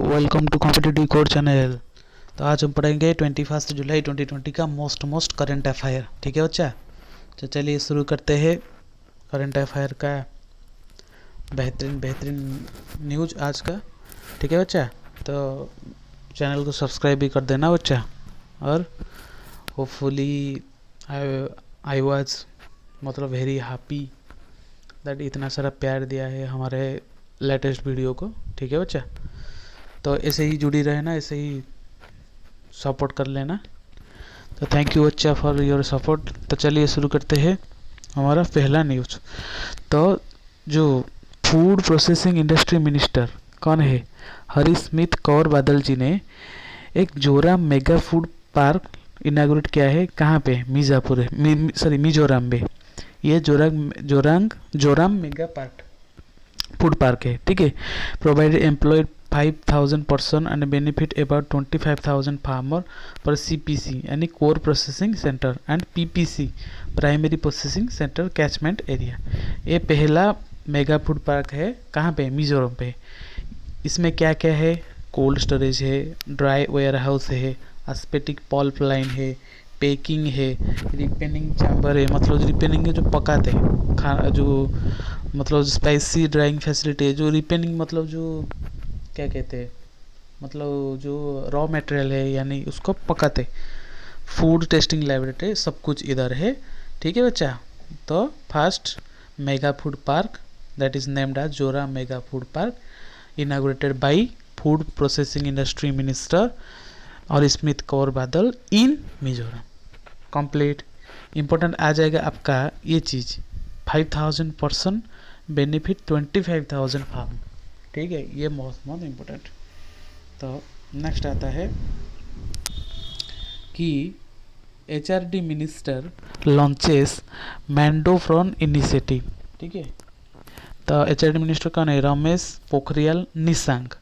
Welcome to competitive code channel. तो आज हम पढ़ेंगे 21 जुलाई 2020 का मोस्ट करंट अफेयर। ठीक है बच्चा, तो चलिए शुरू करते हैं करंट अफेयर का बेहतरीन न्यूज़ आज का। ठीक है बच्चा, तो चैनल को सब्सक्राइब भी कर देना बच्चा। और होपफुली आई वाज मतलब वेरी हैप्पी दैट इतना सारा प्यार दिया है हमारे लेटेस्ट वीडियो को। ठीक है बच्चा, तो ऐसे ही जुड़ी रहना, ऐसे ही सपोर्ट कर लेना। तो थैंक यू बच्चा फॉर योर सपोर्ट। तो चलिए शुरू करते हैं हमारा पहला न्यूज़। तो जो फूड प्रोसेसिंग इंडस्ट्री मिनिस्टर कौन है, हरसिमरत कौर बादल जी ने एक Joram mega food park inaugurate किया है। कहाँ पे, मिर्ज़ापुर है, मिजोरम में। ये Joram mega park food park है। ठीक है, provided employed 5,000 person and benefit about 25,000 farmer पर CPC यानी core processing centre and PPC primary processing centre catchment area. ये पहला मेगा फूड पार्क है। कहाँ पे, मिजोरम पे। इसमें क्या क्या है, कोल्ड स्टोरेज है, ड्राई वेयर हाउस है, एस्पेटिक पल्प लाइन है, पैकिंग है, रिपेनिंग चैम्बर है, मतलब रिपेनिंग जो पकाते हैं खाना, जो मतलब स्पाइसी ड्राइंग फैसिलिटी है, जो रिपेनिंग मतलब जो क्या कहते हैं, मतलब जो रॉ मटेरियल है यानी उसको पकाते, फूड टेस्टिंग लैबोरेटरी, सब कुछ इधर है। ठीक है बच्चा, तो first mega food park that is named as Zoram mega food park inaugurated by food processing industry minister Harsimrat Kaur Badal in Mizoram. Complete important आ जाएगा आपका ये चीज़, 5,000 पर्सन बेनिफिट 25,000 फार्म। ठीक है, ये मोस्ट इम्पोर्टेंट। तो नेक्स्ट आता है कि HRD minister launches Manodarpan initiative. ठीक है, तो HRD मिनिस्टर कौन है, रमेश पोखरियाल निशंक।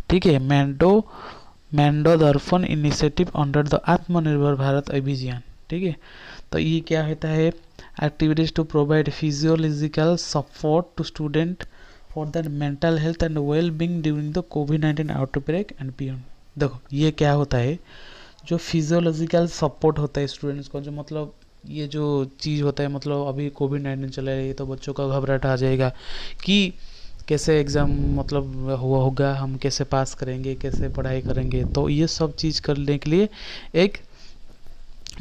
ठीक है, मैंडो दर्पण इनिशिएटिव अंडर द आत्मनिर्भर भारत अभियान। ठीक है, तो ये क्या होता है, activities to provide physiological support to student for the mental health and well being during the कोविड-19 आउटब्रेक एंड बियॉन्ड। देखो ये क्या होता है, जो फिजियोलॉजिकल सपोर्ट होता है स्टूडेंट्स को, जो मतलब ये जो चीज़ होता है, मतलब अभी कोविड-19 चल रही है तो बच्चों का घबराहट आ जाएगा कि कैसे एग्ज़ाम मतलब होगा, हम कैसे पास करेंगे, कैसे पढ़ाई करेंगे। तो ये सब चीज़ करने के लिए एक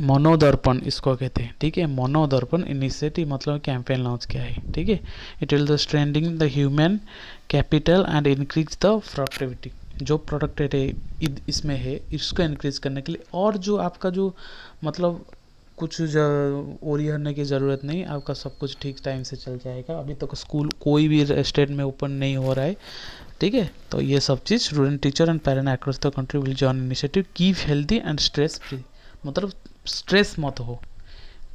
मनोदर्पण इसको कहते हैं। ठीक है, मनोदर्पण इनिशिएटिव मतलब कैंपेन लॉन्च किया है। ठीक है, it will the strengthening the human capital and increase the productivity. जो प्रोडक्टिविटी इसमें है इसको इंक्रीज करने के लिए, और जो आपका जो मतलब कुछ ओरी होने की ज़रूरत नहीं, आपका सब कुछ ठीक टाइम से चल जाएगा। अभी तक स्कूल कोई भी स्टेट में ओपन नहीं हो रहा है। ठीक है, तो ये सब चीज़ student teacher and parent across the country will join initiative keep healthy and stress free. मतलब स्ट्रेस मत हो,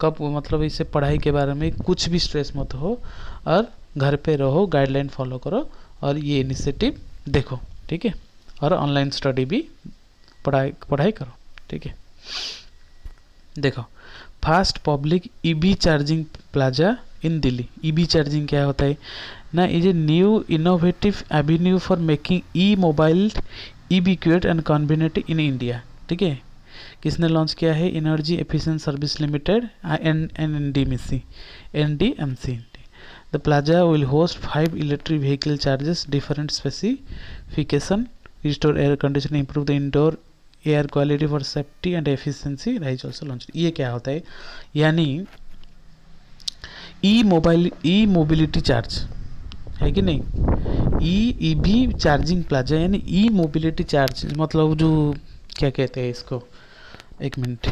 कब मतलब इसे पढ़ाई के बारे में कुछ भी स्ट्रेस मत हो, और घर पे रहो, गाइडलाइन फॉलो करो और ये इनिशिएटिव देखो। ठीक है, और ऑनलाइन स्टडी भी पढ़ाई करो। ठीक है, देखो fast public EV charging plaza in Delhi. EV charging क्या होता है ना, is a new innovative avenue for making mobile equity and convenient in India. ठीक है, किसने लॉन्च किया है, energy efficient service limited NDMC। The plaza will host 5 electric vehicle charges different specification, restore air condition, improve the indoor air quality for safety and efficiency rise also launch. ये क्या होता है, यानी ई मोबिलिटी चार्ज है कि नहीं, EV charging plaza यानी ई mobility charge, मतलब जो क्या कहते हैं इसको, एक मिनट,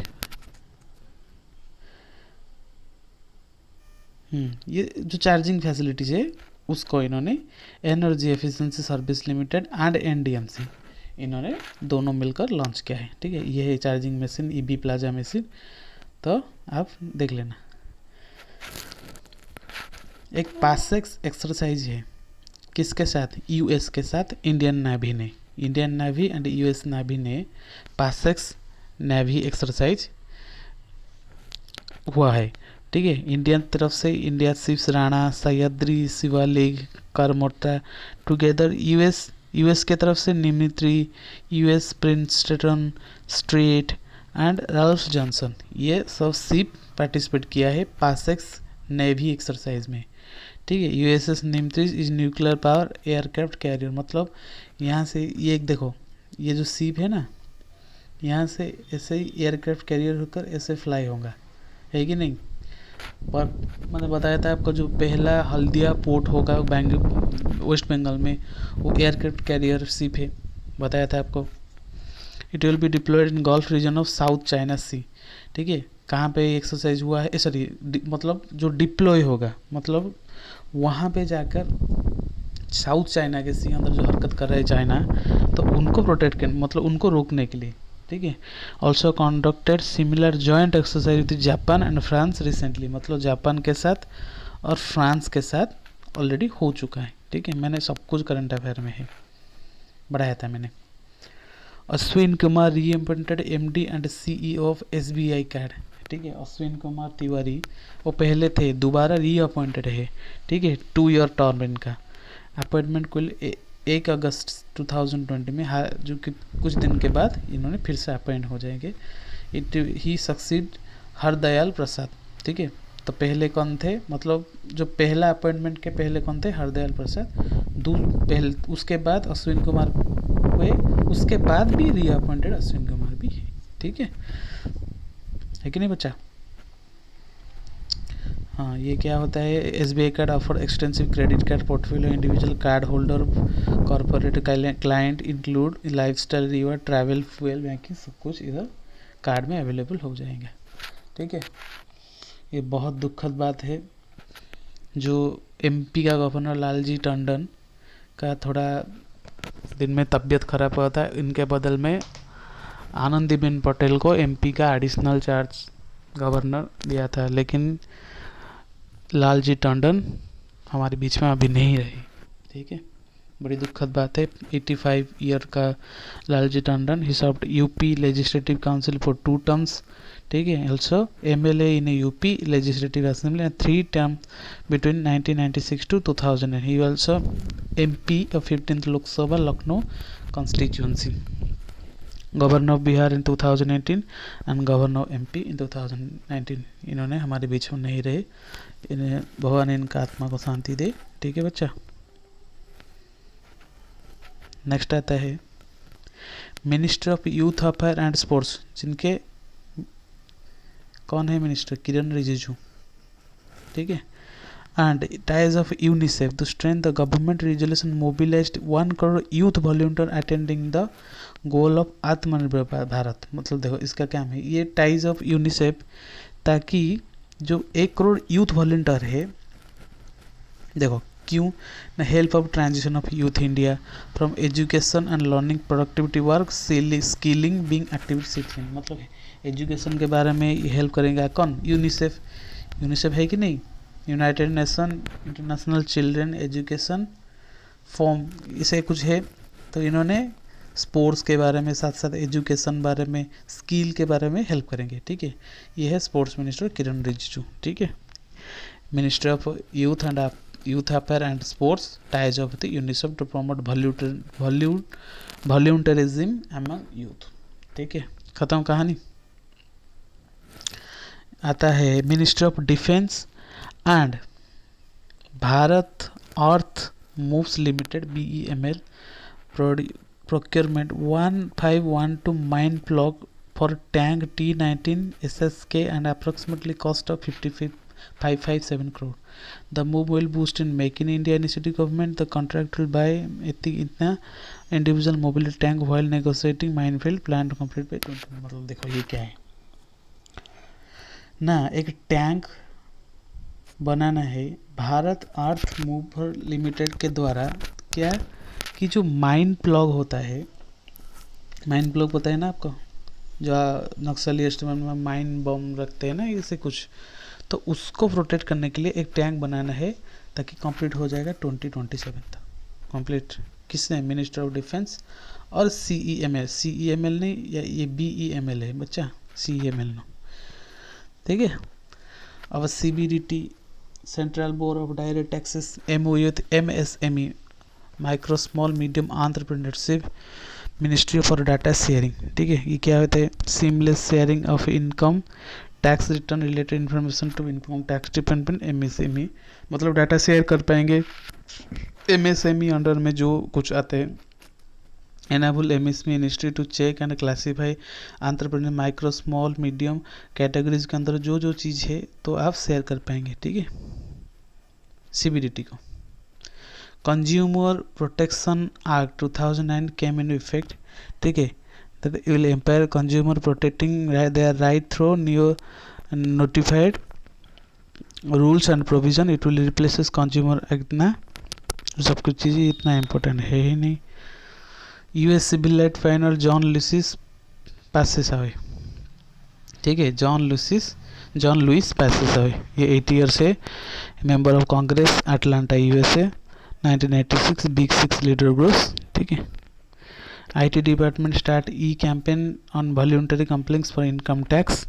ये जो चार्जिंग फैसिलिटीज है उसको इन्होंने energy efficiency service limited and NDMC इन्होंने दोनों मिलकर लॉन्च किया है। ठीक है, ये है charging machine EV plaza machine. तो आप देख लेना, एक पासेक्स एक्सरसाइज है किसके साथ, US के साथ, Indian navy and US navy ने पासेक्स नेवी एक्सरसाइज हुआ है। ठीक है, इंडियन तरफ से India ships Rana, Sahyadri, Shivalik, Kamorta together US US के तरफ से Nimitz, US Princeton Sterett and Ralph Johnson, ये सब शिप पार्टिसिपेट किया है पासेक्स नेवी एक्सरसाइज में। ठीक है, USS Nimitz is nuclear power aircraft carrier, मतलब यहाँ से ये एक देखो, ये जो शिप है ना, यहाँ से ऐसे ही एयरक्राफ्ट कैरियर होकर ऐसे फ्लाई होगा, है कि नहीं। पर मैंने बताया था आपको, जो पहला हल्दिया पोर्ट होगा वेस्ट बंगाल में, वो एयरक्राफ्ट कैरियर शिप है, बताया था आपको। It will be deployed in gulf region of South China Sea. ठीक है, कहाँ पे एक्सरसाइज हुआ है, सॉरी मतलब जो डिप्लॉय होगा, मतलब वहाँ पे जाकर साउथ चाइना के सी अंदर जो हरकत कर रहे हैं चाइना, तो उनको प्रोटेक्ट करने, मतलब उनको रोकने के लिए। ठीक है, also conducted similar joint exercise with Japan and France recently, मतलब जापान के साथ और फ्रांस के साथ ऑलरेडी हो चुका है। ठीक है, मैंने सब कुछ करंट अफेयर में है, बढ़ाया था मैंने। अश्विन कुमार री appointed MD and CEO of SBI card. ठीक है, अश्विन कुमार तिवारी वो पहले थे, दोबारा री अपॉइंटेड है। ठीक है, 2 ईयर टर्म इनका, अपॉइंटमेंट कुल 1 अगस्त 2020 में, जो कि कुछ दिन के बाद इन्होंने फिर से अपॉइंट हो जाएंगे। ही सक्सीड हरदयाल प्रसाद। ठीक है, तो पहले कौन थे, मतलब जो पहला अपॉइंटमेंट के पहले कौन थे, हरदयाल प्रसाद। उसके बाद अश्विन कुमार हुए, उसके बाद भी री अपॉइंटेड अश्विन कुमार भी है। ठीक है कि नहीं बच्चा। हाँ, ये क्या होता है, SBI card offer extensive credit card portfolio, individual card holder, corporate client include lifestyle reward, travel, fuel, banking, सब कुछ इधर कार्ड में अवेलेबल हो जाएंगे। ठीक है, ये बहुत दुखद बात है, जो एमपी का गवर्नर लालजी टंडन का थोड़ा दिन में तबीयत खराब हुआ था, इनके बदल में आनंदीबेन पटेल को एमपी का एडिशनल चार्ज गवर्नर दिया था, लेकिन लालजी टंडन हमारे बीच में अभी नहीं रही। ठीक है, बड़ी दुखद बात है। 85 ईयर का लालजी टंडन, ही served UP legislative council for 2 terms. ठीक है, also MLA in UP legislative assembly and 3 term between 1996 to 2000. He also MP of 15th Lok Sabha Lucknow constituency, governor of Bihar in 2018 and governor MP in 2019। इन्होंने हमारे बीच में नहीं रहे, इन्हें भगवान इनका आत्मा को शांति दे। ठीक है बच्चा। नेक्स्ट आता है minister of youth affair and sports, जिनके कौन है मिनिस्टर, किरण रिजिजू। ठीक है, and ties of UNICEF to strengthen the government resolution mobilized 1 crore youth volunteer attending the goal of आत्मनिर्भर भारत। मतलब देखो इसका क्या है, ये टाइज ऑफ यूनिसेफ, ताकि जो 1 करोड़ यूथ वॉलंटियर है, देखो क्यों न help of transition of youth India from education and learning productivity work skilling being activity citizen, मतलब एजुकेशन के बारे में हेल्प करेंगे कौन, यूनिसेफ। यूनिसेफ है कि नहीं, United nation international children education form, इसे कुछ है। तो इन्होंने स्पोर्ट्स के बारे में, साथ साथ एजुकेशन बारे में, स्किल के बारे में हेल्प करेंगे। ठीक है, ये है स्पोर्ट्स मिनिस्टर किरण रिजिजू। ठीक है, minister of youth affair and sports, ties of the UNICEF to promote volunteerism among youth. ठीक है, खत्म कहानी। आता है minister of defence and Bharat earth movers limited BEML procurement 1512 mine plug for tank T19 SSK and approximately cost of 557 crore. The move will boost in Make in India initiative government. The contract will buy इतना individual mobility tank while negotiating minefield plan to complete by 20। मतलब देखो ये क्या है ना, एक tank बनाना है भारत अर्थ mover limited के द्वारा। क्या कि जो माइन प्लग होता है, माइन प्लग पता है ना आपको, जो नक्सली एस्टिमेट में माइन बम रखते हैं ना, इसे कुछ, तो उसको प्रोटेक्ट करने के लिए एक टैंक बनाना है, ताकि कंप्लीट हो जाएगा 2027 तक। कंप्लीट किसने, मिनिस्टर ऑफ डिफेंस और CEML नहीं, या ये BEML है बच्चा, CEML नो। ठीक है, अब CBDT central board of direct taxes MOU MSME micro small medium entrepreneurship ministry for data sharing. ठीक है, ये क्या होता है? Seamless sharing of income tax return related information to income tax department MSME, मतलब डाटा शेयर कर पाएंगे MSME under में जो कुछ आते हैं। enable MSME ministry to check and classify entrepreneur micro small medium categories के अंदर जो जो चीज़ है तो आप शेयर कर पाएंगे। ठीक है, CBDT को। Consumer protection act 2009 came in effect. ठीक है, that will empower consumer protecting their right through new notified rules and provision. It will replaces consumer act ना, सब कुछ चीज़ें इतना इम्पोर्टेंट है ही नहीं। US civil right final John Lewis passes away. ठीक है, जॉन लुइस पैसेस अवे, ये 8 ईयर्स है, member of Congress, Atlanta USA, 1986, big 6 leader groups. ठीक है, IT department start campaign on voluntary complaints for income tax.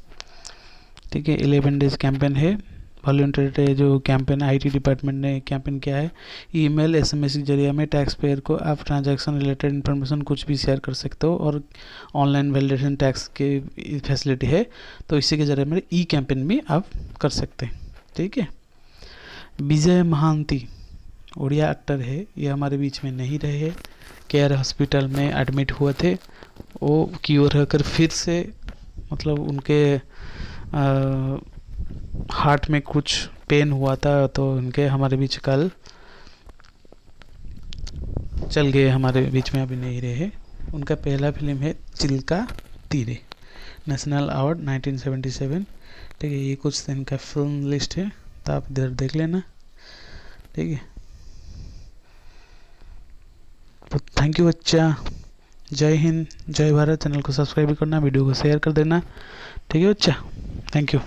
ठीक है, 11 डेज कैंपेन है, voluntary जो कैंपेन IT डिपार्टमेंट ने कैंपेन किया है। ईमेल SMS के जरिए में टैक्स पेयर को आप ट्रांजैक्शन रिलेटेड इन्फॉर्मेशन कुछ भी शेयर कर सकते हो, और ऑनलाइन वैलिडेशन टैक्स की फैसिलिटी है, तो इसी के जरिए में कैंपेन भी आप कर सकते हैं। ठीक है, विजय महांती उड़िया एक्टर है, ये हमारे बीच में नहीं रहे हैं, केयर हॉस्पिटल में एडमिट हुए थे, वो क्योर होकर फिर से मतलब उनके हार्ट में कुछ पेन हुआ था, तो उनके हमारे बीच कल चल गए, हमारे बीच में अभी नहीं रहे। उनका पहला फिल्म है चिल्का तीरे, नेशनल अवार्ड 1977। ठीक है, ये कुछ दिन का फिल्म लिस्ट है, तो आप इधर देख लेना। ठीक है, तो थैंक यू बच्चा, जय हिंद, जय भारत। चैनल को सब्सक्राइब भी करना, वीडियो को शेयर कर देना। ठीक है बच्चा, थैंक यू।